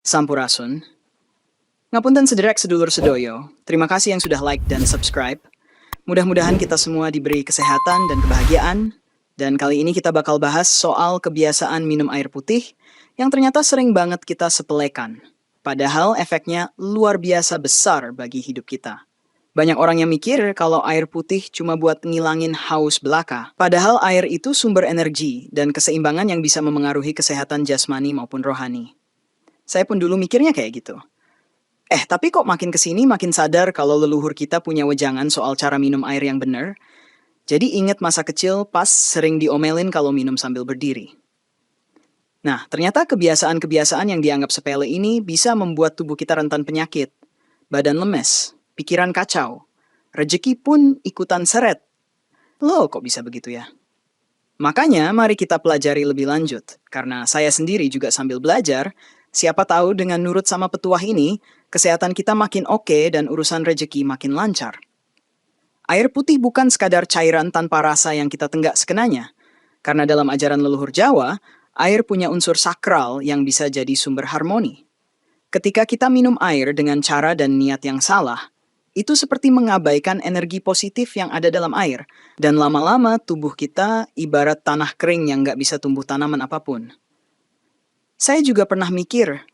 Sampurasun. Ngapunten sederek sedulur sedoyo. Terima kasih yang sudah like dan subscribe. Mudah-mudahan kita semua diberi kesehatan dan kebahagiaan. Dan kali ini kita bakal bahas soal kebiasaan minum air putih yang ternyata sering banget kita sepelekan. Padahal efeknya luar biasa besar bagi hidup kita. Banyak orang yang mikir kalau air putih cuma buat ngilangin haus belaka. Padahal air itu sumber energi dan keseimbangan yang bisa memengaruhi kesehatan jasmani maupun rohani. Saya pun dulu mikirnya kayak gitu. Tapi kok makin kesini makin sadar kalau leluhur kita punya wejangan soal cara minum air yang benar. Jadi ingat masa kecil pas sering diomelin kalau minum sambil berdiri. Nah, ternyata kebiasaan-kebiasaan yang dianggap sepele ini bisa membuat tubuh kita rentan penyakit. Badan lemes, pikiran kacau, rejeki pun ikutan seret. Loh, kok bisa begitu ya? Makanya mari kita pelajari lebih lanjut. Karena saya sendiri juga sambil belajar, siapa tahu dengan nurut sama petuah ini, kesehatan kita makin oke dan urusan rejeki makin lancar. Air putih bukan sekadar cairan tanpa rasa yang kita tenggak sekenanya. Karena dalam ajaran leluhur Jawa, air punya unsur sakral yang bisa jadi sumber harmoni. Ketika kita minum air dengan cara dan niat yang salah, itu seperti mengabaikan energi positif yang ada dalam air. Dan lama-lama tubuh kita ibarat tanah kering yang nggak bisa tumbuh tanaman apapun. Saya juga pernah mikir,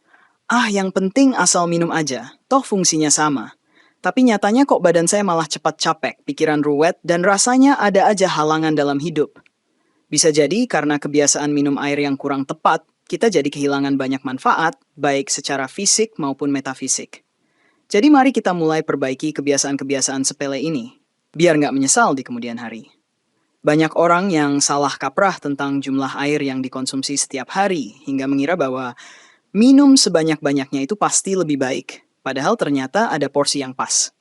yang penting asal minum aja, toh fungsinya sama. Tapi nyatanya kok badan saya malah cepat capek, pikiran ruwet, dan rasanya ada aja halangan dalam hidup. Bisa jadi karena kebiasaan minum air yang kurang tepat, kita jadi kehilangan banyak manfaat, baik secara fisik maupun metafisik. Jadi mari kita mulai perbaiki kebiasaan-kebiasaan sepele ini, biar nggak menyesal di kemudian hari. Banyak orang yang salah kaprah tentang jumlah air yang dikonsumsi setiap hari, hingga mengira bahwa minum sebanyak-banyaknya itu pasti lebih baik, padahal ternyata ada porsi yang pas.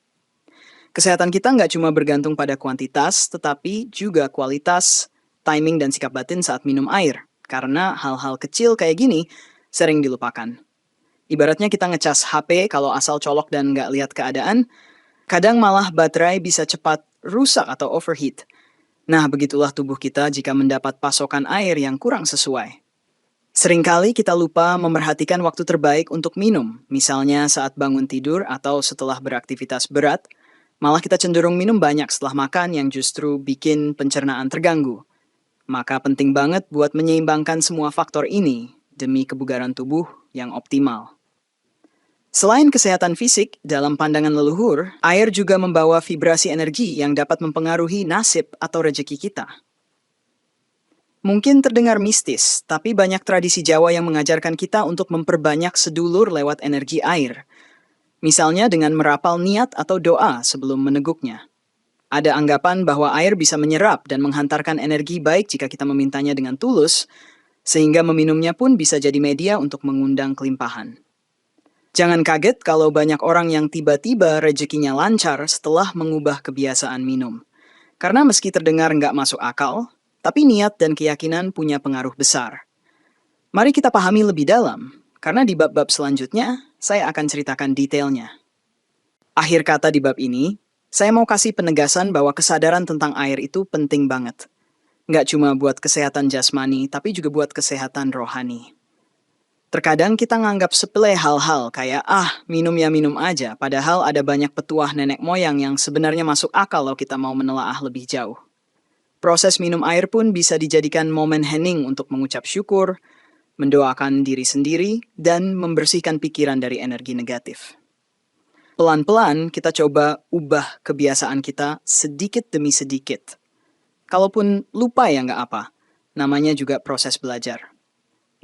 Kesehatan kita nggak cuma bergantung pada kuantitas, tetapi juga kualitas, timing, dan sikap batin saat minum air, karena hal-hal kecil kayak gini sering dilupakan. Ibaratnya kita ngecas HP kalau asal colok dan nggak lihat keadaan, kadang malah baterai bisa cepat rusak atau overheat. Nah, begitulah tubuh kita jika mendapat pasokan air yang kurang sesuai. Seringkali kita lupa memerhatikan waktu terbaik untuk minum, misalnya saat bangun tidur atau setelah beraktivitas berat, malah kita cenderung minum banyak setelah makan yang justru bikin pencernaan terganggu. Maka penting banget buat menyeimbangkan semua faktor ini demi kebugaran tubuh yang optimal. Selain kesehatan fisik, dalam pandangan leluhur, air juga membawa vibrasi energi yang dapat mempengaruhi nasib atau rejeki kita. Mungkin terdengar mistis, tapi banyak tradisi Jawa yang mengajarkan kita untuk memperbanyak sedulur lewat energi air. Misalnya dengan merapal niat atau doa sebelum meneguknya. Ada anggapan bahwa air bisa menyerap dan menghantarkan energi baik jika kita memintanya dengan tulus, sehingga meminumnya pun bisa jadi media untuk mengundang kelimpahan. Jangan kaget kalau banyak orang yang tiba-tiba rezekinya lancar setelah mengubah kebiasaan minum. Karena meski terdengar nggak masuk akal, tapi niat dan keyakinan punya pengaruh besar. Mari kita pahami lebih dalam, karena di bab-bab selanjutnya, saya akan ceritakan detailnya. Akhir kata di bab ini, saya mau kasih penegasan bahwa kesadaran tentang air itu penting banget. Nggak cuma buat kesehatan jasmani, tapi juga buat kesehatan rohani. Terkadang kita nganggap sepele hal-hal kayak, minum ya minum aja, padahal ada banyak petuah nenek moyang yang sebenarnya masuk akal kalau kita mau menelaah lebih jauh. Proses minum air pun bisa dijadikan momen hening untuk mengucap syukur, mendoakan diri sendiri, dan membersihkan pikiran dari energi negatif. Pelan-pelan kita coba ubah kebiasaan kita sedikit demi sedikit. Kalaupun lupa ya nggak apa, namanya juga proses belajar.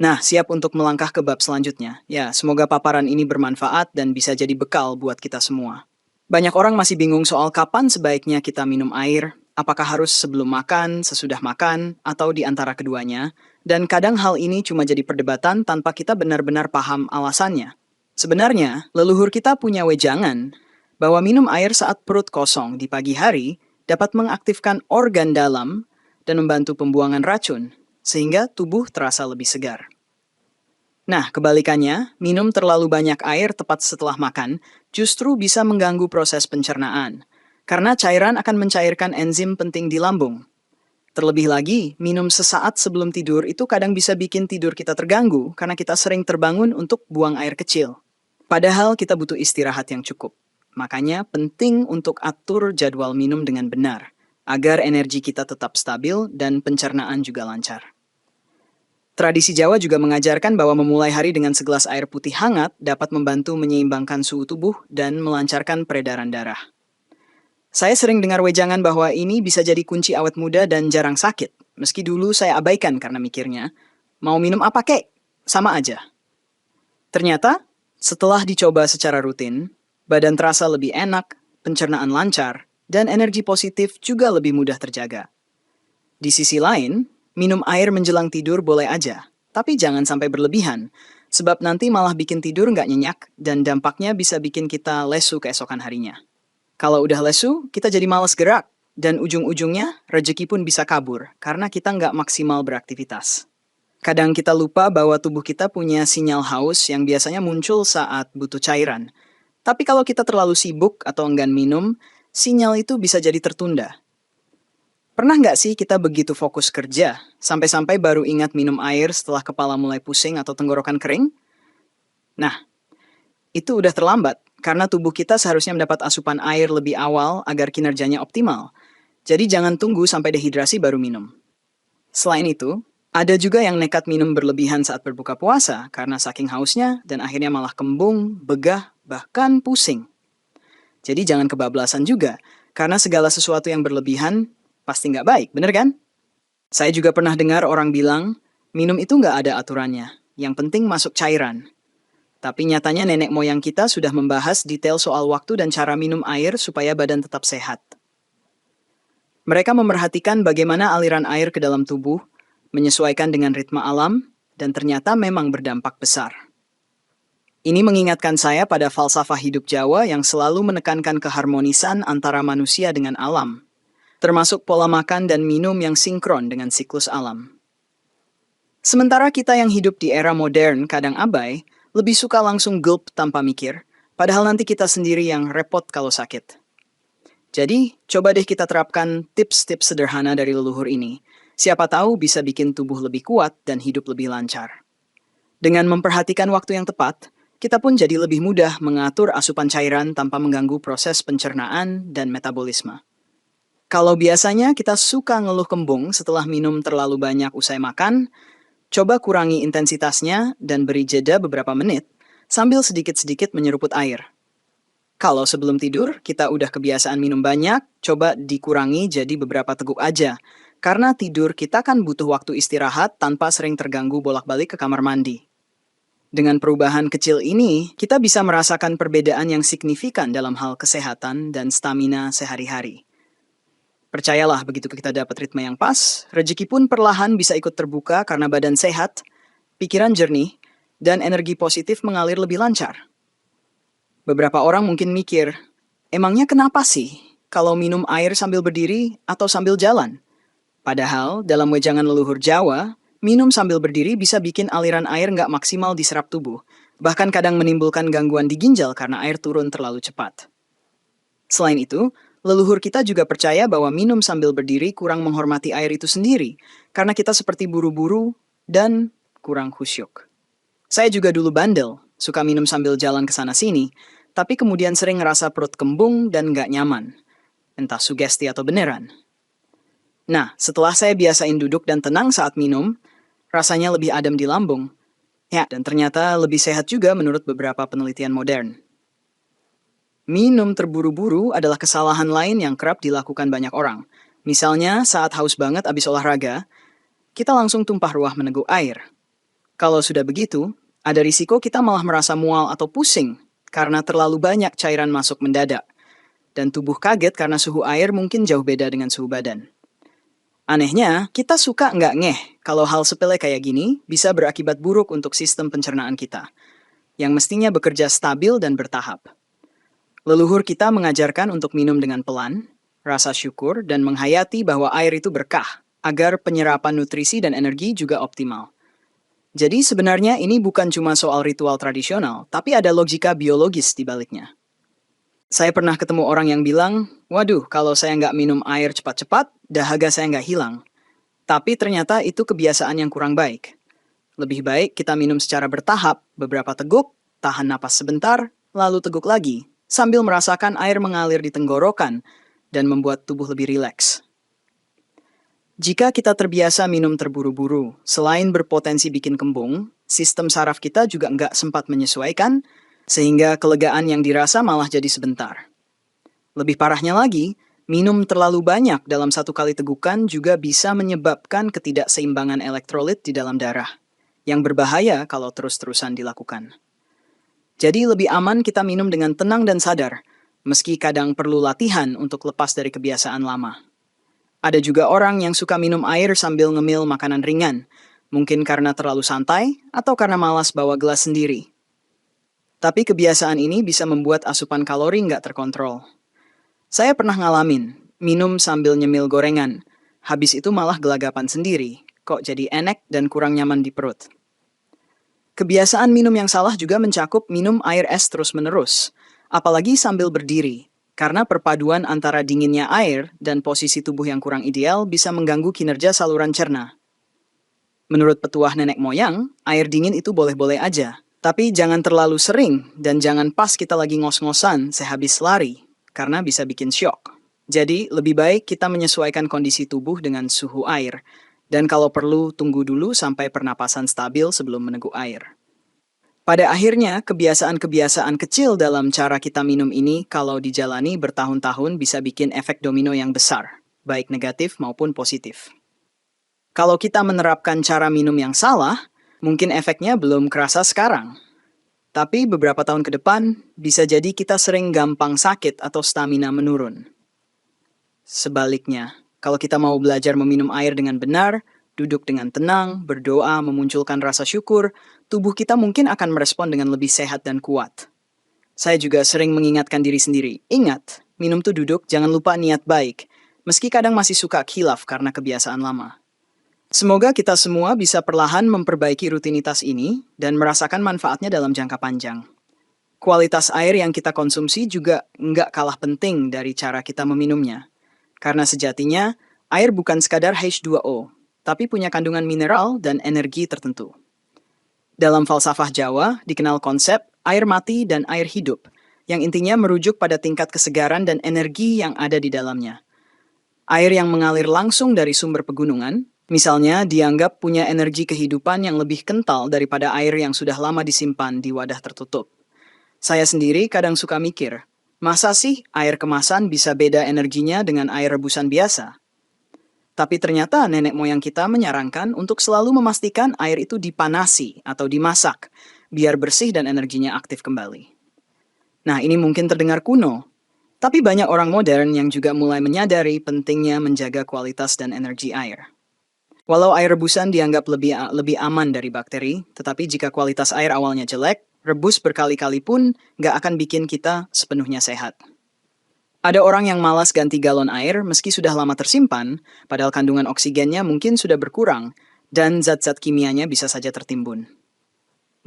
Nah, siap untuk melangkah ke bab selanjutnya. Ya, semoga paparan ini bermanfaat dan bisa jadi bekal buat kita semua. Banyak orang masih bingung soal kapan sebaiknya kita minum air, apakah harus sebelum makan, sesudah makan, atau di antara keduanya, dan kadang hal ini cuma jadi perdebatan tanpa kita benar-benar paham alasannya. Sebenarnya, leluhur kita punya wejangan bahwa minum air saat perut kosong di pagi hari dapat mengaktifkan organ dalam dan membantu pembuangan racun, sehingga tubuh terasa lebih segar. Nah, kebalikannya, minum terlalu banyak air tepat setelah makan justru bisa mengganggu proses pencernaan, karena cairan akan mencairkan enzim penting di lambung. Terlebih lagi, minum sesaat sebelum tidur itu kadang bisa bikin tidur kita terganggu karena kita sering terbangun untuk buang air kecil. Padahal kita butuh istirahat yang cukup. Makanya penting untuk atur jadwal minum dengan benar, agar energi kita tetap stabil dan pencernaan juga lancar. Tradisi Jawa juga mengajarkan bahwa memulai hari dengan segelas air putih hangat dapat membantu menyeimbangkan suhu tubuh dan melancarkan peredaran darah. Saya sering dengar wejangan bahwa ini bisa jadi kunci awet muda dan jarang sakit. Meski dulu saya abaikan karena mikirnya, mau minum apa kek? Sama aja. Ternyata, setelah dicoba secara rutin, badan terasa lebih enak, pencernaan lancar, dan energi positif juga lebih mudah terjaga. Di sisi lain, minum air menjelang tidur boleh aja, tapi jangan sampai berlebihan, sebab nanti malah bikin tidur nggak nyenyak dan dampaknya bisa bikin kita lesu keesokan harinya. Kalau udah lesu, kita jadi malas gerak, dan ujung-ujungnya rezeki pun bisa kabur karena kita nggak maksimal beraktivitas. Kadang kita lupa bahwa tubuh kita punya sinyal haus yang biasanya muncul saat butuh cairan. Tapi kalau kita terlalu sibuk atau enggan minum, sinyal itu bisa jadi tertunda. Pernah nggak sih kita begitu fokus kerja, sampai-sampai baru ingat minum air setelah kepala mulai pusing atau tenggorokan kering? Nah, itu udah terlambat, karena tubuh kita seharusnya mendapat asupan air lebih awal agar kinerjanya optimal. Jadi jangan tunggu sampai dehidrasi baru minum. Selain itu, ada juga yang nekat minum berlebihan saat berbuka puasa karena saking hausnya dan akhirnya malah kembung, begah, bahkan pusing. Jadi jangan kebablasan juga, karena segala sesuatu yang berlebihan pasti nggak baik, bener kan? Saya juga pernah dengar orang bilang, minum itu nggak ada aturannya, yang penting masuk cairan. Tapi nyatanya nenek moyang kita sudah membahas detail soal waktu dan cara minum air supaya badan tetap sehat. Mereka memerhatikan bagaimana aliran air ke dalam tubuh, menyesuaikan dengan ritme alam, dan ternyata memang berdampak besar. Ini mengingatkan saya pada falsafah hidup Jawa yang selalu menekankan keharmonisan antara manusia dengan alam, termasuk pola makan dan minum yang sinkron dengan siklus alam. Sementara kita yang hidup di era modern kadang abai, lebih suka langsung gulp tanpa mikir, padahal nanti kita sendiri yang repot kalau sakit. Jadi, coba deh kita terapkan tips-tips sederhana dari leluhur ini. Siapa tahu bisa bikin tubuh lebih kuat dan hidup lebih lancar. Dengan memperhatikan waktu yang tepat, kita pun jadi lebih mudah mengatur asupan cairan tanpa mengganggu proses pencernaan dan metabolisme. Kalau biasanya kita suka ngeluh kembung setelah minum terlalu banyak usai makan, coba kurangi intensitasnya dan beri jeda beberapa menit sambil sedikit-sedikit menyeruput air. Kalau sebelum tidur kita udah kebiasaan minum banyak, coba dikurangi jadi beberapa teguk aja. Karena tidur kita kan butuh waktu istirahat tanpa sering terganggu bolak-balik ke kamar mandi. Dengan perubahan kecil ini, kita bisa merasakan perbedaan yang signifikan dalam hal kesehatan dan stamina sehari-hari. Percayalah, begitu kita dapat ritme yang pas, rezeki pun perlahan bisa ikut terbuka karena badan sehat, pikiran jernih, dan energi positif mengalir lebih lancar. Beberapa orang mungkin mikir, emangnya kenapa sih kalau minum air sambil berdiri atau sambil jalan? Padahal, dalam wejangan leluhur Jawa, minum sambil berdiri bisa bikin aliran air nggak maksimal diserap tubuh, bahkan kadang menimbulkan gangguan di ginjal karena air turun terlalu cepat. Selain itu, leluhur kita juga percaya bahwa minum sambil berdiri kurang menghormati air itu sendiri, karena kita seperti buru-buru dan kurang khusyuk. Saya juga dulu bandel, suka minum sambil jalan ke sana-sini, tapi kemudian sering ngerasa perut kembung dan nggak nyaman. Entah sugesti atau beneran. Nah, setelah saya biasain duduk dan tenang saat minum, rasanya lebih adem di lambung. Ya, dan ternyata lebih sehat juga menurut beberapa penelitian modern. Minum terburu-buru adalah kesalahan lain yang kerap dilakukan banyak orang. Misalnya, saat haus banget abis olahraga, kita langsung tumpah ruah meneguk air. Kalau sudah begitu, ada risiko kita malah merasa mual atau pusing karena terlalu banyak cairan masuk mendadak. Dan tubuh kaget karena suhu air mungkin jauh beda dengan suhu badan. Anehnya, kita suka nggak ngeh kalau hal sepele kayak gini bisa berakibat buruk untuk sistem pencernaan kita, yang mestinya bekerja stabil dan bertahap. Leluhur kita mengajarkan untuk minum dengan pelan, rasa syukur, dan menghayati bahwa air itu berkah, agar penyerapan nutrisi dan energi juga optimal. Jadi sebenarnya ini bukan cuma soal ritual tradisional, tapi ada logika biologis di baliknya. Saya pernah ketemu orang yang bilang, waduh, kalau saya nggak minum air cepat-cepat, dahaga saya nggak hilang. Tapi ternyata itu kebiasaan yang kurang baik. Lebih baik kita minum secara bertahap, beberapa teguk, tahan napas sebentar, lalu teguk lagi, sambil merasakan air mengalir di tenggorokan dan membuat tubuh lebih rileks. Jika kita terbiasa minum terburu-buru, selain berpotensi bikin kembung, sistem saraf kita juga nggak sempat menyesuaikan, sehingga kelegaan yang dirasa malah jadi sebentar. Lebih parahnya lagi, minum terlalu banyak dalam satu kali tegukan juga bisa menyebabkan ketidakseimbangan elektrolit di dalam darah, yang berbahaya kalau terus-terusan dilakukan. Jadi lebih aman kita minum dengan tenang dan sadar, meski kadang perlu latihan untuk lepas dari kebiasaan lama. Ada juga orang yang suka minum air sambil ngemil makanan ringan, mungkin karena terlalu santai atau karena malas bawa gelas sendiri. Tapi kebiasaan ini bisa membuat asupan kalori nggak terkontrol. Saya pernah ngalamin, minum sambil nyemil gorengan, habis itu malah gelagapan sendiri, kok jadi enek dan kurang nyaman di perut. Kebiasaan minum yang salah juga mencakup minum air es terus-menerus, apalagi sambil berdiri. Karena perpaduan antara dinginnya air dan posisi tubuh yang kurang ideal bisa mengganggu kinerja saluran cerna. Menurut petuah nenek moyang, air dingin itu boleh-boleh aja. Tapi jangan terlalu sering dan jangan pas kita lagi ngos-ngosan sehabis lari, karena bisa bikin syok. Jadi lebih baik kita menyesuaikan kondisi tubuh dengan suhu air. Dan kalau perlu tunggu dulu sampai pernapasan stabil sebelum meneguk air. Pada akhirnya, kebiasaan-kebiasaan kecil dalam cara kita minum ini kalau dijalani bertahun-tahun bisa bikin efek domino yang besar, baik negatif maupun positif. Kalau kita menerapkan cara minum yang salah, mungkin efeknya belum kerasa sekarang. Tapi beberapa tahun ke depan, bisa jadi kita sering gampang sakit atau stamina menurun. Sebaliknya, kalau kita mau belajar meminum air dengan benar, duduk dengan tenang, berdoa, memunculkan rasa syukur, tubuh kita mungkin akan merespon dengan lebih sehat dan kuat. Saya juga sering mengingatkan diri sendiri, ingat, minum tuh duduk, jangan lupa niat baik, meski kadang masih suka khilaf karena kebiasaan lama. Semoga kita semua bisa perlahan memperbaiki rutinitas ini dan merasakan manfaatnya dalam jangka panjang. Kualitas air yang kita konsumsi juga nggak kalah penting dari cara kita meminumnya. Karena sejatinya, air bukan sekadar H2O, tapi punya kandungan mineral dan energi tertentu. Dalam falsafah Jawa, dikenal konsep air mati dan air hidup, yang intinya merujuk pada tingkat kesegaran dan energi yang ada di dalamnya. Air yang mengalir langsung dari sumber pegunungan, misalnya dianggap punya energi kehidupan yang lebih kental daripada air yang sudah lama disimpan di wadah tertutup. Saya sendiri kadang suka mikir, masa sih air kemasan bisa beda energinya dengan air rebusan biasa? Tapi ternyata nenek moyang kita menyarankan untuk selalu memastikan air itu dipanasi atau dimasak, biar bersih dan energinya aktif kembali. Nah, ini mungkin terdengar kuno, tapi banyak orang modern yang juga mulai menyadari pentingnya menjaga kualitas dan energi air. Walau air rebusan dianggap lebih aman dari bakteri, tetapi jika kualitas air awalnya jelek, rebus berkali-kali pun nggak akan bikin kita sepenuhnya sehat. Ada orang yang malas ganti galon air meski sudah lama tersimpan, padahal kandungan oksigennya mungkin sudah berkurang, dan zat-zat kimianya bisa saja tertimbun.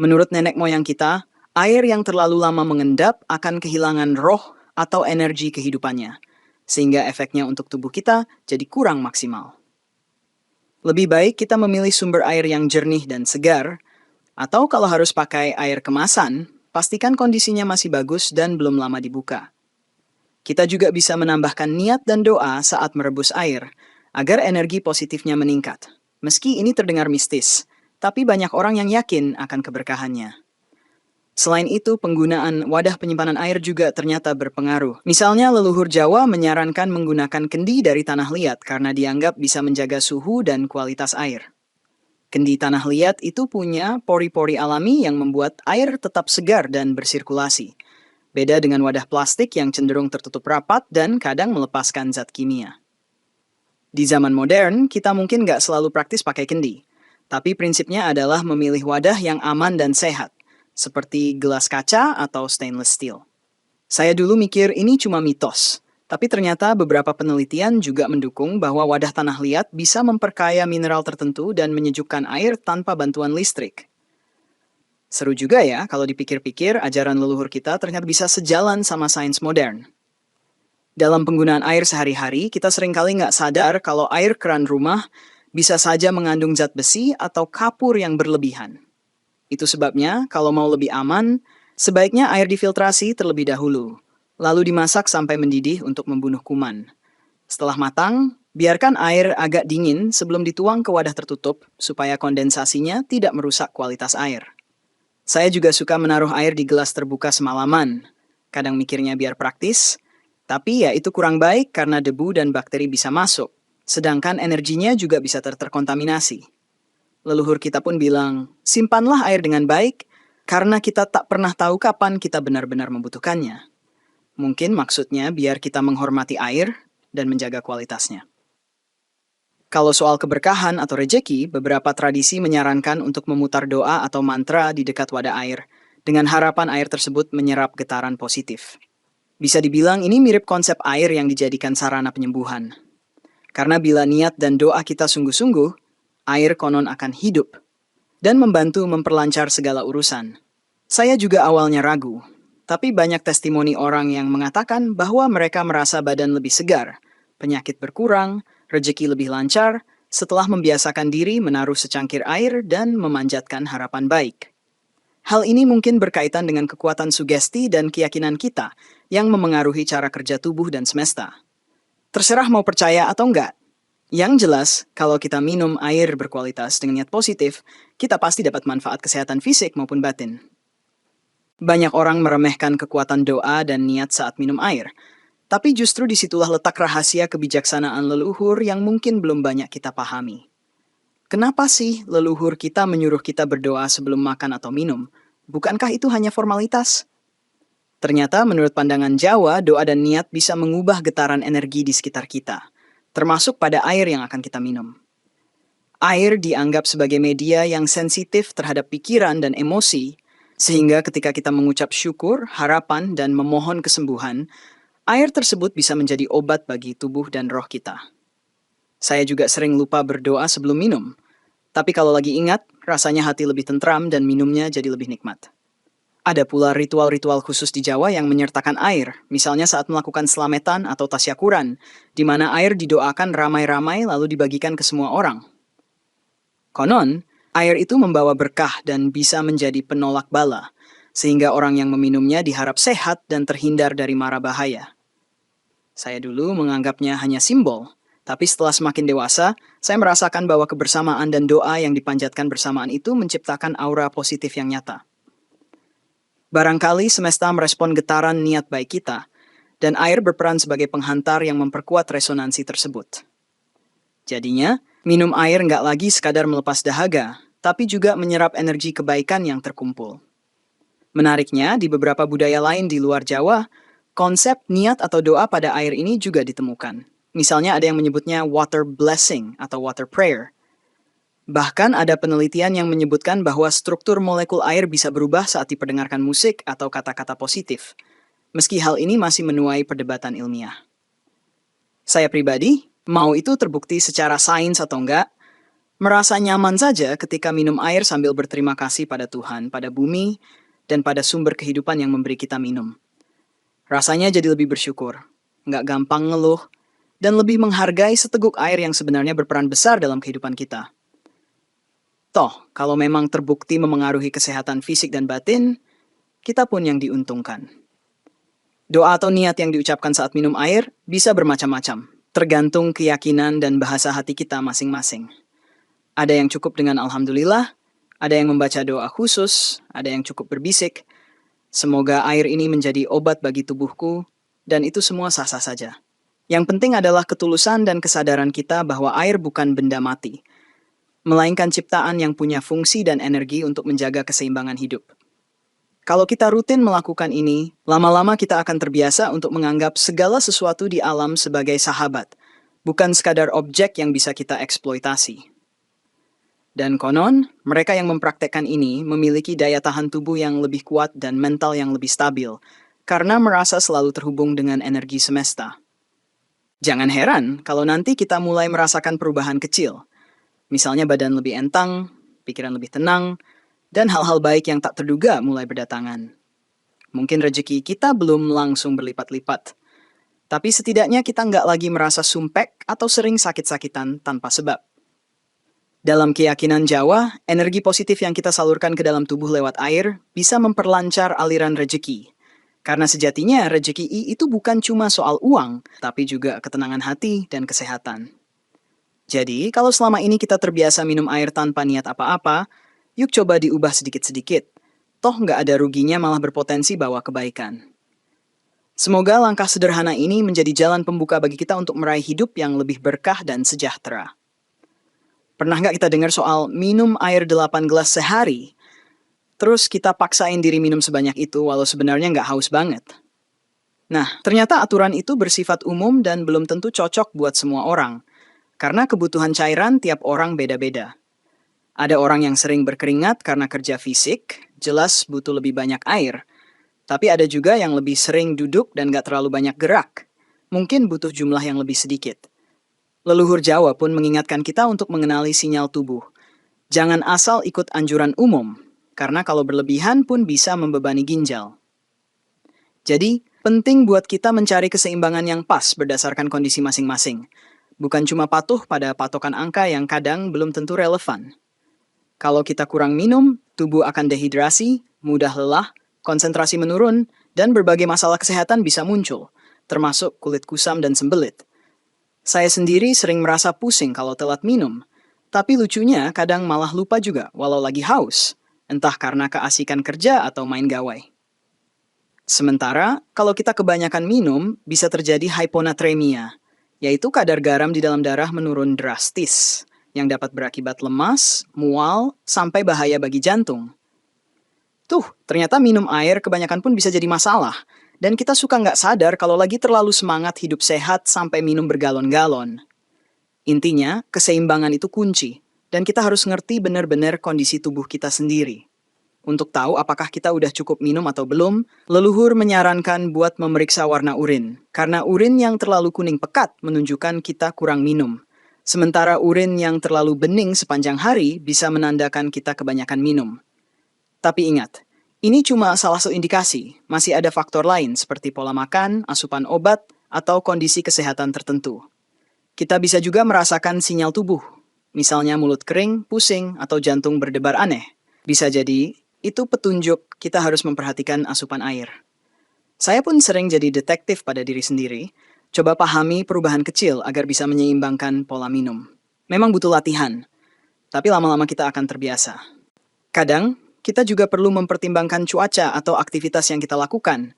Menurut nenek moyang kita, air yang terlalu lama mengendap akan kehilangan roh atau energi kehidupannya, sehingga efeknya untuk tubuh kita jadi kurang maksimal. Lebih baik kita memilih sumber air yang jernih dan segar, atau kalau harus pakai air kemasan, pastikan kondisinya masih bagus dan belum lama dibuka. Kita juga bisa menambahkan niat dan doa saat merebus air, agar energi positifnya meningkat. Meski ini terdengar mistis, tapi banyak orang yang yakin akan keberkahannya. Selain itu, penggunaan wadah penyimpanan air juga ternyata berpengaruh. Misalnya, leluhur Jawa menyarankan menggunakan kendi dari tanah liat karena dianggap bisa menjaga suhu dan kualitas air. Kendi tanah liat itu punya pori-pori alami yang membuat air tetap segar dan bersirkulasi. Beda dengan wadah plastik yang cenderung tertutup rapat dan kadang melepaskan zat kimia. Di zaman modern, kita mungkin nggak selalu praktis pakai kendi. Tapi prinsipnya adalah memilih wadah yang aman dan sehat, seperti gelas kaca atau stainless steel. Saya dulu mikir ini cuma mitos, tapi ternyata beberapa penelitian juga mendukung bahwa wadah tanah liat bisa memperkaya mineral tertentu dan menyejukkan air tanpa bantuan listrik. Seru juga ya, kalau dipikir-pikir ajaran leluhur kita ternyata bisa sejalan sama sains modern. Dalam penggunaan air sehari-hari, kita seringkali nggak sadar kalau air keran rumah bisa saja mengandung zat besi atau kapur yang berlebihan. Itu sebabnya, kalau mau lebih aman, sebaiknya air difiltrasi terlebih dahulu, lalu dimasak sampai mendidih untuk membunuh kuman. Setelah matang, biarkan air agak dingin sebelum dituang ke wadah tertutup supaya kondensasinya tidak merusak kualitas air. Saya juga suka menaruh air di gelas terbuka semalaman. Kadang mikirnya biar praktis, tapi ya itu kurang baik karena debu dan bakteri bisa masuk, sedangkan energinya juga bisa terkontaminasi. Leluhur kita pun bilang, simpanlah air dengan baik karena kita tak pernah tahu kapan kita benar-benar membutuhkannya. Mungkin maksudnya biar kita menghormati air dan menjaga kualitasnya. Kalau soal keberkahan atau rejeki, beberapa tradisi menyarankan untuk memutar doa atau mantra di dekat wadah air, dengan harapan air tersebut menyerap getaran positif. Bisa dibilang ini mirip konsep air yang dijadikan sarana penyembuhan. Karena bila niat dan doa kita sungguh-sungguh, air konon akan hidup dan membantu memperlancar segala urusan. Saya juga awalnya ragu, tapi banyak testimoni orang yang mengatakan bahwa mereka merasa badan lebih segar, penyakit berkurang, rezeki lebih lancar, setelah membiasakan diri menaruh secangkir air dan memanjatkan harapan baik. Hal ini mungkin berkaitan dengan kekuatan sugesti dan keyakinan kita yang memengaruhi cara kerja tubuh dan semesta. Terserah mau percaya atau enggak. Yang jelas, kalau kita minum air berkualitas dengan niat positif, kita pasti dapat manfaat kesehatan fisik maupun batin. Banyak orang meremehkan kekuatan doa dan niat saat minum air, tapi justru disitulah letak rahasia kebijaksanaan leluhur yang mungkin belum banyak kita pahami. Kenapa sih leluhur kita menyuruh kita berdoa sebelum makan atau minum? Bukankah itu hanya formalitas? Ternyata menurut pandangan Jawa, doa dan niat bisa mengubah getaran energi di sekitar kita, termasuk pada air yang akan kita minum. Air dianggap sebagai media yang sensitif terhadap pikiran dan emosi, sehingga ketika kita mengucap syukur, harapan, dan memohon kesembuhan, air tersebut bisa menjadi obat bagi tubuh dan roh kita. Saya juga sering lupa berdoa sebelum minum, tapi kalau lagi ingat, rasanya hati lebih tentram dan minumnya jadi lebih nikmat. Ada pula ritual-ritual khusus di Jawa yang menyertakan air, misalnya saat melakukan selametan atau tasyakuran, di mana air didoakan ramai-ramai lalu dibagikan ke semua orang. Konon, air itu membawa berkah dan bisa menjadi penolak bala, sehingga orang yang meminumnya diharap sehat dan terhindar dari mara bahaya. Saya dulu menganggapnya hanya simbol, tapi setelah semakin dewasa, saya merasakan bahwa kebersamaan dan doa yang dipanjatkan bersamaan itu menciptakan aura positif yang nyata. Barangkali semesta merespon getaran niat baik kita, dan air berperan sebagai penghantar yang memperkuat resonansi tersebut. Jadinya, minum air nggak lagi sekadar melepas dahaga, tapi juga menyerap energi kebaikan yang terkumpul. Menariknya, di beberapa budaya lain di luar Jawa, konsep niat atau doa pada air ini juga ditemukan. Misalnya ada yang menyebutnya water blessing atau water prayer. Bahkan ada penelitian yang menyebutkan bahwa struktur molekul air bisa berubah saat diperdengarkan musik atau kata-kata positif, meski hal ini masih menuai perdebatan ilmiah. Saya pribadi, mau itu terbukti secara sains atau enggak, merasa nyaman saja ketika minum air sambil berterima kasih pada Tuhan, pada bumi, dan pada sumber kehidupan yang memberi kita minum. Rasanya jadi lebih bersyukur, nggak gampang ngeluh, dan lebih menghargai seteguk air yang sebenarnya berperan besar dalam kehidupan kita. Toh, kalau memang terbukti memengaruhi kesehatan fisik dan batin, kita pun yang diuntungkan. Doa atau niat yang diucapkan saat minum air bisa bermacam-macam, tergantung keyakinan dan bahasa hati kita masing-masing. Ada yang cukup dengan alhamdulillah, ada yang membaca doa khusus, ada yang cukup berbisik. Semoga air ini menjadi obat bagi tubuhku, dan itu semua sah-sah saja. Yang penting adalah ketulusan dan kesadaran kita bahwa air bukan benda mati, melainkan ciptaan yang punya fungsi dan energi untuk menjaga keseimbangan hidup. Kalau kita rutin melakukan ini, lama-lama kita akan terbiasa untuk menganggap segala sesuatu di alam sebagai sahabat, bukan sekadar objek yang bisa kita eksploitasi. Dan konon, mereka yang mempraktekkan ini memiliki daya tahan tubuh yang lebih kuat dan mental yang lebih stabil, karena merasa selalu terhubung dengan energi semesta. Jangan heran kalau nanti kita mulai merasakan perubahan kecil, misalnya badan lebih entang, pikiran lebih tenang, dan hal-hal baik yang tak terduga mulai berdatangan. Mungkin rezeki kita belum langsung berlipat-lipat, tapi setidaknya kita nggak lagi merasa sumpek atau sering sakit-sakitan tanpa sebab. Dalam keyakinan Jawa, energi positif yang kita salurkan ke dalam tubuh lewat air bisa memperlancar aliran rejeki. Karena sejatinya rejeki itu bukan cuma soal uang, tapi juga ketenangan hati dan kesehatan. Jadi, kalau selama ini kita terbiasa minum air tanpa niat apa-apa, yuk coba diubah sedikit-sedikit. Toh nggak ada ruginya malah berpotensi bawa kebaikan. Semoga langkah sederhana ini menjadi jalan pembuka bagi kita untuk meraih hidup yang lebih berkah dan sejahtera. Pernah nggak kita dengar soal minum air 8 gelas sehari? Terus kita paksain diri minum sebanyak itu walau sebenarnya nggak haus banget. Nah, ternyata aturan itu bersifat umum dan belum tentu cocok buat semua orang. Karena kebutuhan cairan tiap orang beda-beda. Ada orang yang sering berkeringat karena kerja fisik, jelas butuh lebih banyak air. Tapi ada juga yang lebih sering duduk dan nggak terlalu banyak gerak. Mungkin butuh jumlah yang lebih sedikit. Leluhur Jawa pun mengingatkan kita untuk mengenali sinyal tubuh. Jangan asal ikut anjuran umum, karena kalau berlebihan pun bisa membebani ginjal. Jadi, penting buat kita mencari keseimbangan yang pas berdasarkan kondisi masing-masing. Bukan cuma patuh pada patokan angka yang kadang belum tentu relevan. Kalau kita kurang minum, tubuh akan dehidrasi, mudah lelah, konsentrasi menurun, dan berbagai masalah kesehatan bisa muncul, termasuk kulit kusam dan sembelit. Saya sendiri sering merasa pusing kalau telat minum, tapi lucunya kadang malah lupa juga walau lagi haus, entah karena keasikan kerja atau main gawai. Sementara, kalau kita kebanyakan minum, bisa terjadi hyponatremia, yaitu kadar garam di dalam darah menurun drastis, yang dapat berakibat lemas, mual, sampai bahaya bagi jantung. Tuh, ternyata minum air kebanyakan pun bisa jadi masalah, dan kita suka nggak sadar kalau lagi terlalu semangat hidup sehat sampai minum bergalon-galon. Intinya, keseimbangan itu kunci, dan kita harus ngerti benar-benar kondisi tubuh kita sendiri. Untuk tahu apakah kita udah cukup minum atau belum, leluhur menyarankan buat memeriksa warna urin. Karena urin yang terlalu kuning pekat menunjukkan kita kurang minum. Sementara urin yang terlalu bening sepanjang hari bisa menandakan kita kebanyakan minum. Tapi ingat, ini cuma salah satu indikasi, masih ada faktor lain seperti pola makan, asupan obat, atau kondisi kesehatan tertentu. Kita bisa juga merasakan sinyal tubuh, misalnya mulut kering, pusing, atau jantung berdebar aneh. Bisa jadi, itu petunjuk kita harus memperhatikan asupan air. Saya pun sering jadi detektif pada diri sendiri, coba pahami perubahan kecil agar bisa menyeimbangkan pola minum. Memang butuh latihan, tapi lama-lama kita akan terbiasa. Kadang, kita juga perlu mempertimbangkan cuaca atau aktivitas yang kita lakukan.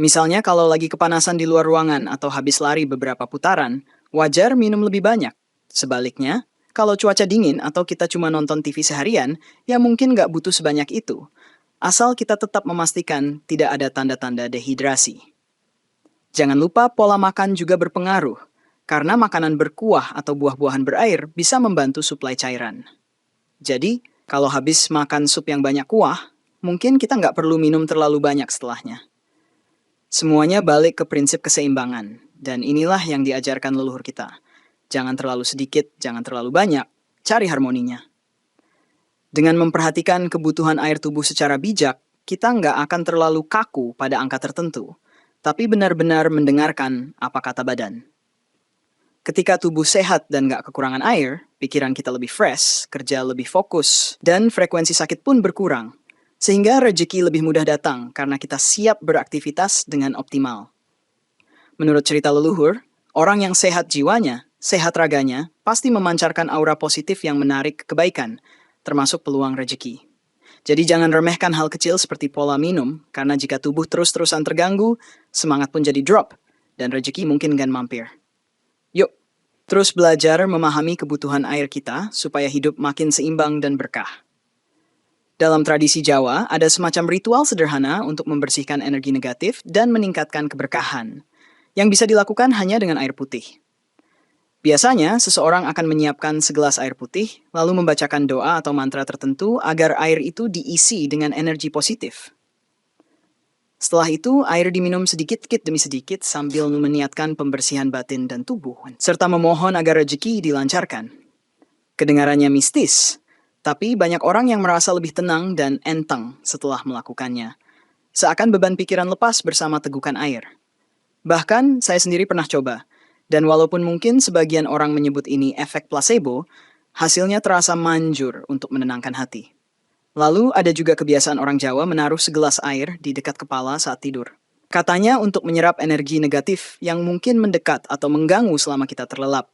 Misalnya kalau lagi kepanasan di luar ruangan atau habis lari beberapa putaran, wajar minum lebih banyak. Sebaliknya, kalau cuaca dingin atau kita cuma nonton TV seharian, ya mungkin nggak butuh sebanyak itu. Asal kita tetap memastikan tidak ada tanda-tanda dehidrasi. Jangan lupa pola makan juga berpengaruh, karena makanan berkuah atau buah-buahan berair bisa membantu suplai cairan. Jadi, kalau habis makan sup yang banyak kuah, mungkin kita nggak perlu minum terlalu banyak setelahnya. Semuanya balik ke prinsip keseimbangan, dan inilah yang diajarkan leluhur kita. Jangan terlalu sedikit, jangan terlalu banyak, cari harmoninya. Dengan memperhatikan kebutuhan air tubuh secara bijak, kita nggak akan terlalu kaku pada angka tertentu, tapi benar-benar mendengarkan apa kata badan. Ketika tubuh sehat dan nggak kekurangan air, pikiran kita lebih fresh, kerja lebih fokus, dan frekuensi sakit pun berkurang. Sehingga rezeki lebih mudah datang karena kita siap beraktivitas dengan optimal. Menurut cerita leluhur, orang yang sehat jiwanya, sehat raganya, pasti memancarkan aura positif yang menarik kebaikan, termasuk peluang rezeki. Jadi jangan remehkan hal kecil seperti pola minum, karena jika tubuh terus-terusan terganggu, semangat pun jadi drop, dan rezeki mungkin akan mampir. Yuk, terus belajar memahami kebutuhan air kita supaya hidup makin seimbang dan berkah. Dalam tradisi Jawa, ada semacam ritual sederhana untuk membersihkan energi negatif dan meningkatkan keberkahan, yang bisa dilakukan hanya dengan air putih. Biasanya, seseorang akan menyiapkan segelas air putih, lalu membacakan doa atau mantra tertentu agar air itu diisi dengan energi positif. Setelah itu, air diminum sedikit demi sedikit sambil meniatkan pembersihan batin dan tubuh, serta memohon agar rezeki dilancarkan. Kedengarannya mistis, tapi banyak orang yang merasa lebih tenang dan enteng setelah melakukannya. Seakan beban pikiran lepas bersama tegukan air. Bahkan, saya sendiri pernah coba, dan walaupun mungkin sebagian orang menyebut ini efek placebo, Hasilnya terasa manjur untuk menenangkan hati. Lalu ada juga kebiasaan orang Jawa menaruh segelas air di dekat kepala saat tidur. Katanya untuk menyerap energi negatif yang mungkin mendekat atau mengganggu selama kita terlelap.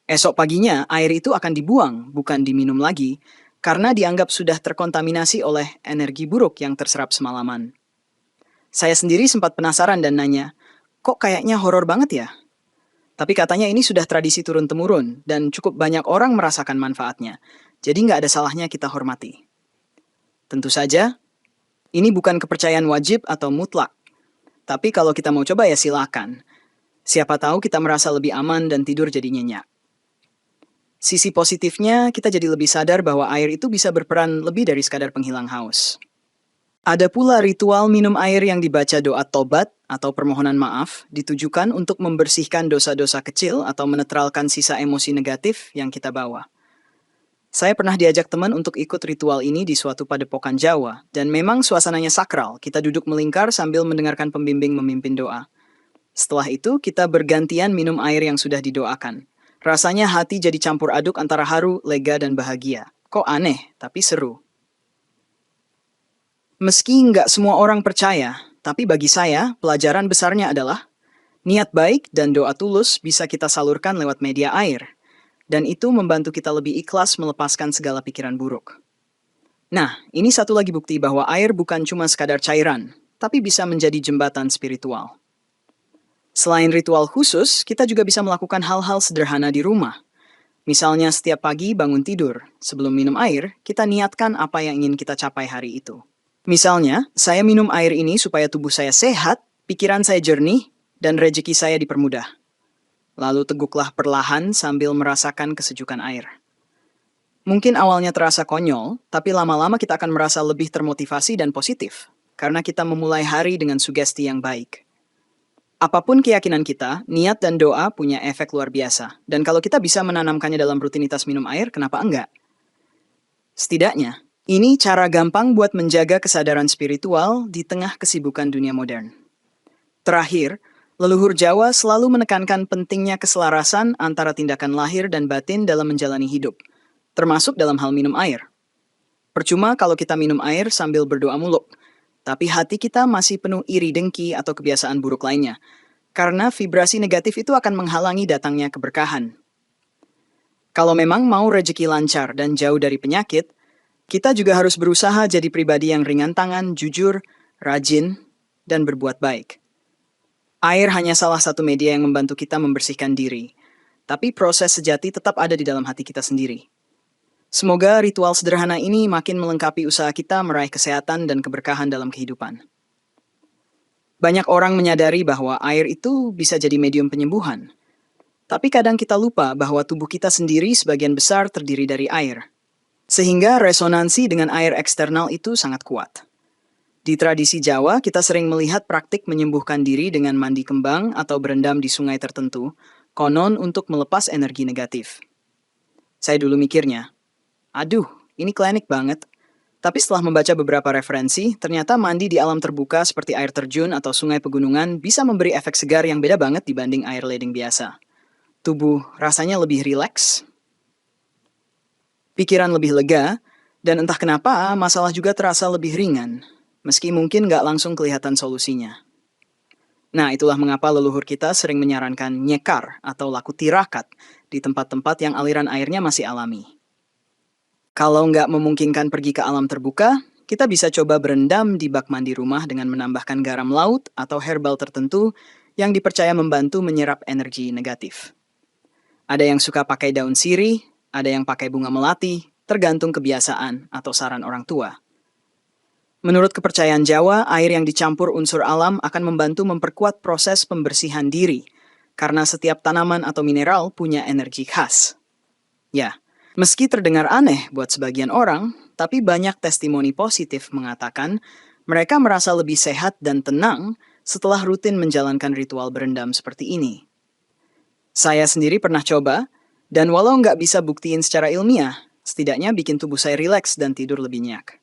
Esok paginya air itu akan dibuang, bukan diminum lagi, karena dianggap sudah terkontaminasi oleh energi buruk yang terserap semalaman. Saya sendiri sempat penasaran dan nanya, kok kayaknya horor banget ya? Tapi katanya ini sudah tradisi turun-temurun dan cukup banyak orang merasakan manfaatnya. Jadi nggak ada salahnya kita hormati. Tentu saja, ini bukan kepercayaan wajib atau mutlak. Tapi kalau kita mau coba ya silakan. Siapa tahu kita merasa lebih aman dan tidur jadi nyenyak. Sisi positifnya, kita jadi lebih sadar bahwa air itu bisa berperan lebih dari sekadar penghilang haus. Ada pula ritual minum air yang dibaca doa tobat atau permohonan maaf ditujukan untuk membersihkan dosa-dosa kecil atau menetralkan sisa emosi negatif yang kita bawa. Saya pernah diajak teman untuk ikut ritual ini di suatu padepokan Jawa, dan memang suasananya sakral. Kita duduk melingkar sambil mendengarkan pembimbing memimpin doa. Setelah itu, kita bergantian minum air yang sudah didoakan. Rasanya hati jadi campur aduk antara haru, lega, dan bahagia. Kok aneh, tapi seru. Meski nggak semua orang percaya, tapi bagi saya, pelajaran besarnya adalah niat baik dan doa tulus bisa kita salurkan lewat media air. Dan itu membantu kita lebih ikhlas melepaskan segala pikiran buruk. Nah, ini satu lagi bukti bahwa air bukan cuma sekadar cairan, tapi bisa menjadi jembatan spiritual. Selain ritual khusus, kita juga bisa melakukan hal-hal sederhana di rumah. Misalnya setiap pagi bangun tidur, sebelum minum air, kita niatkan apa yang ingin kita capai hari itu. Misalnya, saya minum air ini supaya tubuh saya sehat, pikiran saya jernih, dan rejeki saya dipermudah. Lalu teguklah perlahan sambil merasakan kesejukan air. Mungkin awalnya terasa konyol, tapi lama-lama kita akan merasa lebih termotivasi dan positif, karena kita memulai hari dengan sugesti yang baik. Apapun keyakinan kita, niat dan doa punya efek luar biasa. Dan kalau kita bisa menanamkannya dalam rutinitas minum air, kenapa enggak? Setidaknya, ini cara gampang buat menjaga kesadaran spiritual di tengah kesibukan dunia modern. Terakhir, leluhur Jawa selalu menekankan pentingnya keselarasan antara tindakan lahir dan batin dalam menjalani hidup, termasuk dalam hal minum air. Percuma kalau kita minum air sambil berdoa muluk, tapi hati kita masih penuh iri dengki atau kebiasaan buruk lainnya, karena vibrasi negatif itu akan menghalangi datangnya keberkahan. Kalau memang mau rejeki lancar dan jauh dari penyakit, kita juga harus berusaha jadi pribadi yang ringan tangan, jujur, rajin, dan berbuat baik. Air hanya salah satu media yang membantu kita membersihkan diri, tapi proses sejati tetap ada di dalam hati kita sendiri. Semoga ritual sederhana ini makin melengkapi usaha kita meraih kesehatan dan keberkahan dalam kehidupan. Banyak orang menyadari bahwa air itu bisa jadi medium penyembuhan. Tapi kadang kita lupa bahwa tubuh kita sendiri sebagian besar terdiri dari air. Sehingga resonansi dengan air eksternal itu sangat kuat. Di tradisi Jawa, kita sering melihat praktik menyembuhkan diri dengan mandi kembang atau berendam di sungai tertentu, konon untuk melepas energi negatif. Saya dulu mikirnya, aduh, ini klinik banget. Tapi setelah membaca beberapa referensi, ternyata mandi di alam terbuka seperti air terjun atau sungai pegunungan bisa memberi efek segar yang beda banget dibanding air ledeng biasa. Tubuh rasanya lebih rileks, pikiran lebih lega, dan entah kenapa masalah juga terasa lebih ringan, meski mungkin nggak langsung kelihatan solusinya. Nah, itulah mengapa leluhur kita sering menyarankan nyekar atau laku tirakat di tempat-tempat yang aliran airnya masih alami. Kalau nggak memungkinkan pergi ke alam terbuka, kita bisa coba berendam di bak mandi rumah dengan menambahkan garam laut atau herbal tertentu yang dipercaya membantu menyerap energi negatif. Ada yang suka pakai daun sirih, ada yang pakai bunga melati, tergantung kebiasaan atau saran orang tua. Menurut kepercayaan Jawa, air yang dicampur unsur alam akan membantu memperkuat proses pembersihan diri, karena setiap tanaman atau mineral punya energi khas. Ya, meski terdengar aneh buat sebagian orang, tapi banyak testimoni positif mengatakan mereka merasa lebih sehat dan tenang setelah rutin menjalankan ritual berendam seperti ini. Saya sendiri pernah coba, dan walau nggak bisa buktiin secara ilmiah, setidaknya bikin tubuh saya rileks dan tidur lebih nyenyak.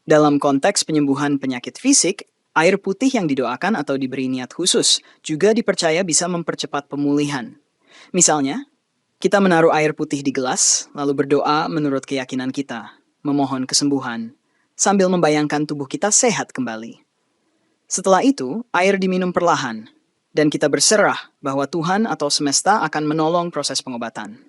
Dalam konteks penyembuhan penyakit fisik, air putih yang didoakan atau diberi niat khusus juga dipercaya bisa mempercepat pemulihan. Misalnya, Kita menaruh air putih di gelas, lalu berdoa menurut keyakinan kita, memohon kesembuhan, sambil membayangkan tubuh kita sehat kembali. Setelah itu, air diminum perlahan, dan kita berserah bahwa Tuhan atau semesta akan menolong proses pengobatan.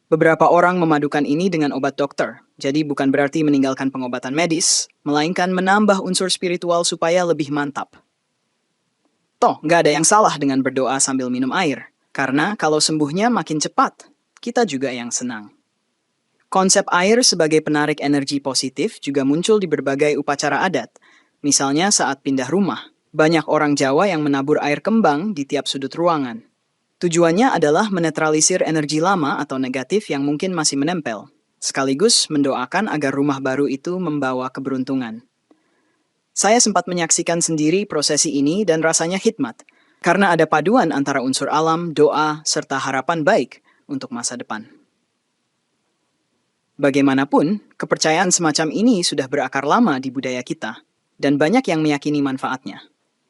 Beberapa orang memadukan ini dengan obat dokter, jadi bukan berarti meninggalkan pengobatan medis, melainkan menambah unsur spiritual supaya lebih mantap. Toh, nggak ada yang salah dengan berdoa sambil minum air, karena kalau sembuhnya makin cepat, kita juga yang senang. Konsep air sebagai penarik energi positif juga muncul di berbagai upacara adat, misalnya saat pindah rumah. Banyak orang Jawa yang menabur air kembang di tiap sudut ruangan. Tujuannya adalah menetralisir energi lama atau negatif yang mungkin masih menempel, sekaligus mendoakan agar rumah baru itu membawa keberuntungan. Saya sempat menyaksikan sendiri prosesi ini dan rasanya hikmat, karena ada paduan antara unsur alam, doa, serta harapan baik untuk masa depan. Bagaimanapun, kepercayaan semacam ini sudah berakar lama di budaya kita, dan banyak yang meyakini manfaatnya.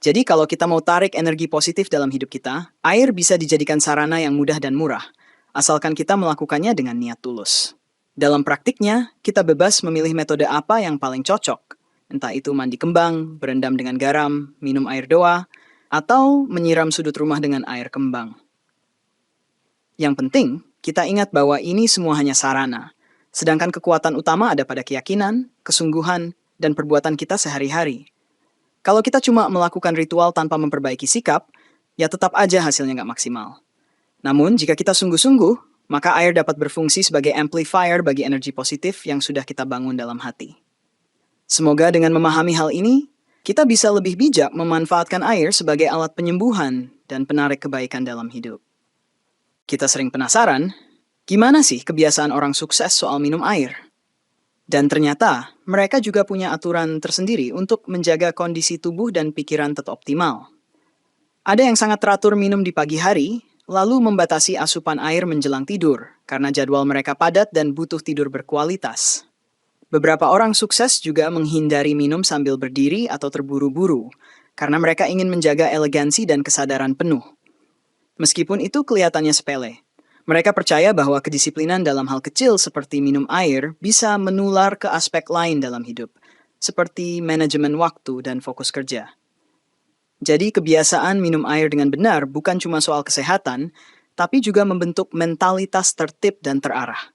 Jadi kalau kita mau tarik energi positif dalam hidup kita, air bisa dijadikan sarana yang mudah dan murah, asalkan kita melakukannya dengan niat tulus. Dalam praktiknya, kita bebas memilih metode apa yang paling cocok, entah itu mandi kembang, berendam dengan garam, minum air doa, atau menyiram sudut rumah dengan air kembang. Yang penting, kita ingat bahwa ini semua hanya sarana, sedangkan kekuatan utama ada pada keyakinan, kesungguhan, dan perbuatan kita sehari-hari. Kalau kita cuma melakukan ritual tanpa memperbaiki sikap, ya tetap aja hasilnya nggak maksimal. Namun, jika kita sungguh-sungguh, maka air dapat berfungsi sebagai amplifier bagi energi positif yang sudah kita bangun dalam hati. Semoga dengan memahami hal ini, kita bisa lebih bijak memanfaatkan air sebagai alat penyembuhan dan penarik kebaikan dalam hidup. Kita sering penasaran, gimana sih kebiasaan orang sukses soal minum air? Dan ternyata, mereka juga punya aturan tersendiri untuk menjaga kondisi tubuh dan pikiran tetap optimal. Ada yang sangat teratur minum di pagi hari, lalu membatasi asupan air menjelang tidur, karena jadwal mereka padat dan butuh tidur berkualitas. Beberapa orang sukses juga menghindari minum sambil berdiri atau terburu-buru, karena mereka ingin menjaga elegansi dan kesadaran penuh. Meskipun itu kelihatannya sepele, mereka percaya bahwa kedisiplinan dalam hal kecil seperti minum air bisa menular ke aspek lain dalam hidup, seperti manajemen waktu dan fokus kerja. Jadi kebiasaan minum air dengan benar bukan cuma soal kesehatan, tapi juga membentuk mentalitas tertib dan terarah.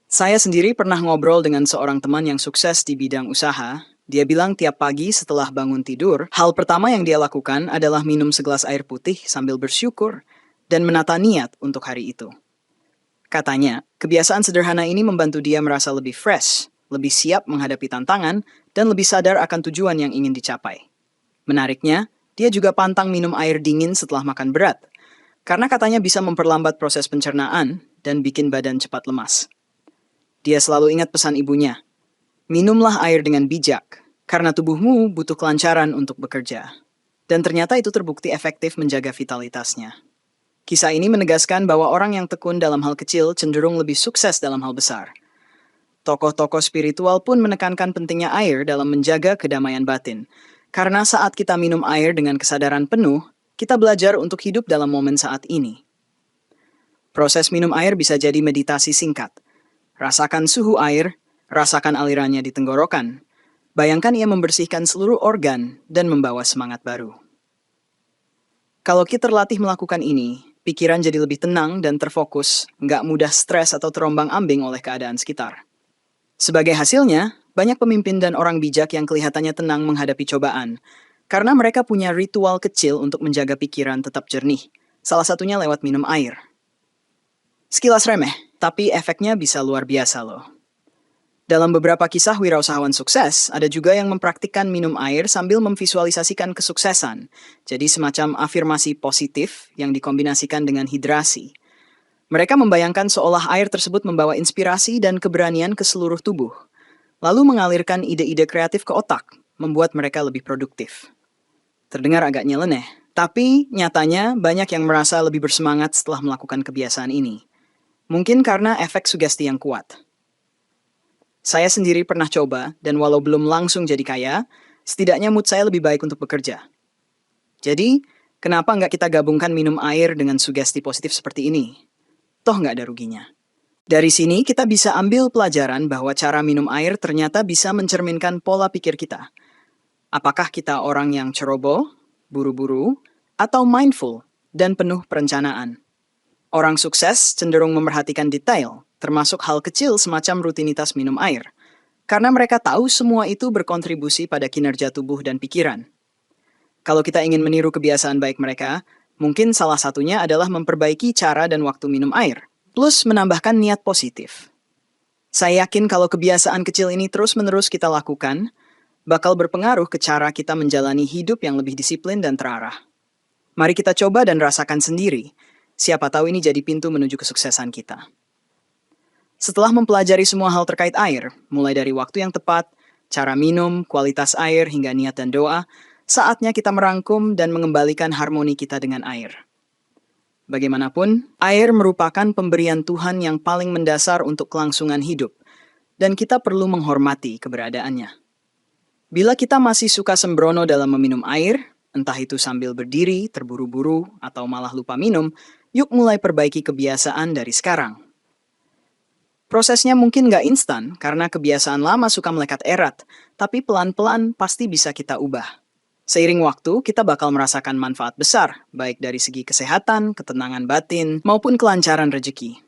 Saya sendiri pernah ngobrol dengan seorang teman yang sukses di bidang usaha. Dia bilang tiap pagi setelah bangun tidur, hal pertama yang dia lakukan adalah minum segelas air putih sambil bersyukur dan menata niat untuk hari itu. Katanya, kebiasaan sederhana ini membantu dia merasa lebih fresh, lebih siap menghadapi tantangan, dan lebih sadar akan tujuan yang ingin dicapai. Menariknya, dia juga pantang minum air dingin setelah makan berat, karena katanya bisa memperlambat proses pencernaan dan bikin badan cepat lemas. Dia selalu ingat pesan ibunya, minumlah air dengan bijak, karena tubuhmu butuh kelancaran untuk bekerja. Dan ternyata itu terbukti efektif menjaga vitalitasnya. Kisah ini menegaskan bahwa orang yang tekun dalam hal kecil cenderung lebih sukses dalam hal besar. Tokoh-tokoh spiritual pun menekankan pentingnya air dalam menjaga kedamaian batin. Karena saat kita minum air dengan kesadaran penuh, kita belajar untuk hidup dalam momen saat ini. Proses minum air bisa jadi meditasi singkat. Rasakan suhu air, rasakan alirannya di tenggorokan. Bayangkan ia membersihkan seluruh organ dan membawa semangat baru. Kalau kita terlatih melakukan ini, pikiran jadi lebih tenang dan terfokus, nggak mudah stres atau terombang-ambing oleh keadaan sekitar. Sebagai hasilnya, banyak pemimpin dan orang bijak yang kelihatannya tenang menghadapi cobaan, karena mereka punya ritual kecil untuk menjaga pikiran tetap jernih, salah satunya lewat minum air. Sekilas remeh, tapi efeknya bisa luar biasa loh. Dalam beberapa kisah wirausahawan sukses, ada juga yang mempraktikkan minum air sambil memvisualisasikan kesuksesan, jadi semacam afirmasi positif yang dikombinasikan dengan hidrasi. Mereka membayangkan seolah air tersebut membawa inspirasi dan keberanian ke seluruh tubuh, lalu mengalirkan ide-ide kreatif ke otak, membuat mereka lebih produktif. Terdengar agak nyeleneh, tapi nyatanya banyak yang merasa lebih bersemangat setelah melakukan kebiasaan ini. Mungkin karena efek sugesti yang kuat. Saya sendiri pernah coba, dan walau belum langsung jadi kaya, setidaknya mood saya lebih baik untuk bekerja. Jadi, kenapa nggak kita gabungkan minum air dengan sugesti positif seperti ini? toh nggak ada ruginya. Dari sini kita bisa ambil pelajaran bahwa cara minum air ternyata bisa mencerminkan pola pikir kita. Apakah kita orang yang ceroboh, buru-buru, atau mindful dan penuh perencanaan? Orang sukses cenderung memerhatikan detail, termasuk hal kecil semacam rutinitas minum air, karena mereka tahu semua itu berkontribusi pada kinerja tubuh dan pikiran. Kalau kita ingin meniru kebiasaan baik mereka, mungkin salah satunya adalah memperbaiki cara dan waktu minum air, plus menambahkan niat positif. Saya yakin kalau kebiasaan kecil ini terus-menerus kita lakukan, bakal berpengaruh ke cara kita menjalani hidup yang lebih disiplin dan terarah. Mari kita coba dan rasakan sendiri. Siapa tahu ini jadi pintu menuju kesuksesan kita. Setelah mempelajari semua hal terkait air, mulai dari waktu yang tepat, cara minum, kualitas air, hingga niat dan doa, saatnya kita merangkum dan mengembalikan harmoni kita dengan air. Bagaimanapun, air merupakan pemberian Tuhan yang paling mendasar untuk kelangsungan hidup, dan kita perlu menghormati keberadaannya. Bila kita masih suka sembrono dalam meminum air, entah itu sambil berdiri, terburu-buru, atau malah lupa minum, yuk mulai perbaiki kebiasaan dari sekarang. Prosesnya mungkin nggak instan, karena kebiasaan lama suka melekat erat, tapi pelan-pelan pasti bisa kita ubah. Seiring waktu, kita bakal merasakan manfaat besar, baik dari segi kesehatan, ketenangan batin, maupun kelancaran rezeki.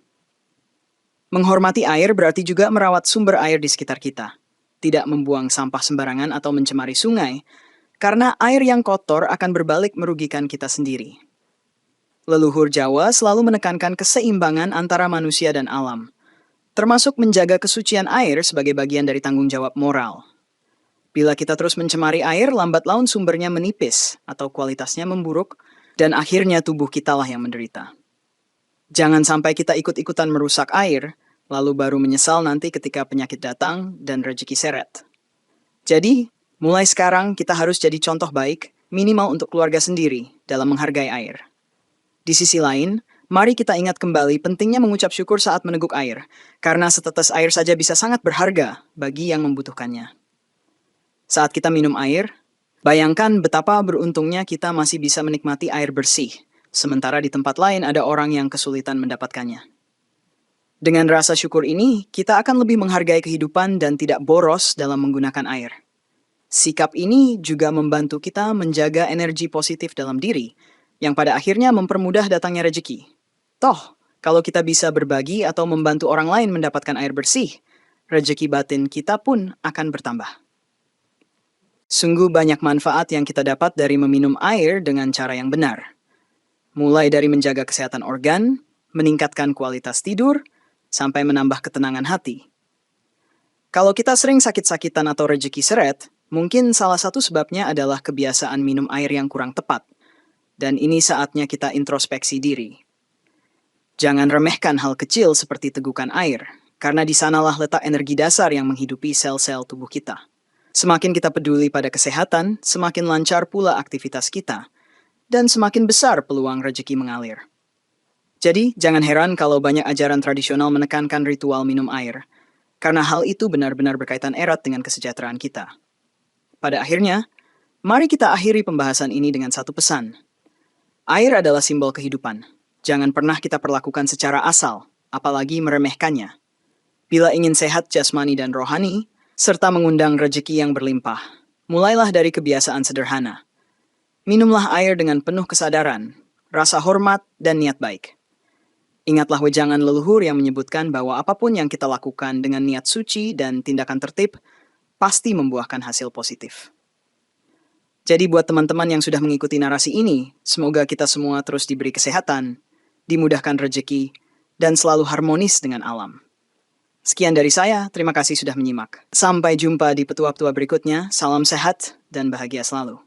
Menghormati air berarti juga merawat sumber air di sekitar kita. Tidak membuang sampah sembarangan atau mencemari sungai, karena air yang kotor akan berbalik merugikan kita sendiri. Leluhur Jawa selalu menekankan keseimbangan antara manusia dan alam, termasuk menjaga kesucian air sebagai bagian dari tanggung jawab moral. Bila kita terus mencemari air, lambat laun sumbernya menipis atau kualitasnya memburuk, dan akhirnya tubuh kita lah yang menderita. Jangan sampai kita ikut-ikutan merusak air, lalu baru menyesal nanti ketika penyakit datang dan rezeki seret. Jadi, mulai sekarang kita harus jadi contoh baik, minimal untuk keluarga sendiri, dalam menghargai air. Di sisi lain, mari kita ingat kembali pentingnya mengucap syukur saat meneguk air, karena setetes air saja bisa sangat berharga bagi yang membutuhkannya. Saat kita minum air, bayangkan betapa beruntungnya kita masih bisa menikmati air bersih, sementara di tempat lain ada orang yang kesulitan mendapatkannya. Dengan rasa syukur ini, kita akan lebih menghargai kehidupan dan tidak boros dalam menggunakan air. Sikap ini juga membantu kita menjaga energi positif dalam diri, yang pada akhirnya mempermudah datangnya rezeki. Toh, kalau kita bisa berbagi atau membantu orang lain mendapatkan air bersih, rezeki batin kita pun akan bertambah. Sungguh banyak manfaat yang kita dapat dari meminum air dengan cara yang benar. Mulai dari menjaga kesehatan organ, meningkatkan kualitas tidur, sampai menambah ketenangan hati. Kalau kita sering sakit-sakitan atau rezeki seret, mungkin salah satu sebabnya adalah kebiasaan minum air yang kurang tepat. Dan ini saatnya kita introspeksi diri. Jangan remehkan hal kecil seperti tegukan air, karena di sanalah letak energi dasar yang menghidupi sel-sel tubuh kita. Semakin kita peduli pada kesehatan, semakin lancar pula aktivitas kita, dan semakin besar peluang rezeki mengalir. Jadi, jangan heran kalau banyak ajaran tradisional menekankan ritual minum air, karena hal itu benar-benar berkaitan erat dengan kesejahteraan kita. Pada akhirnya, mari kita akhiri pembahasan ini dengan satu pesan. Air adalah simbol kehidupan. Jangan pernah kita perlakukan secara asal, apalagi meremehkannya. Bila ingin sehat jasmani dan rohani, serta mengundang rezeki yang berlimpah, mulailah dari kebiasaan sederhana. Minumlah air dengan penuh kesadaran, rasa hormat, dan niat baik. Ingatlah wejangan leluhur yang menyebutkan bahwa apapun yang kita lakukan dengan niat suci dan tindakan tertib, pasti membuahkan hasil positif. Jadi buat teman-teman yang sudah mengikuti narasi ini, semoga kita semua terus diberi kesehatan, dimudahkan rezeki, dan selalu harmonis dengan alam. Sekian dari saya, terima kasih sudah menyimak. Sampai jumpa di petua-petua berikutnya, salam sehat dan bahagia selalu.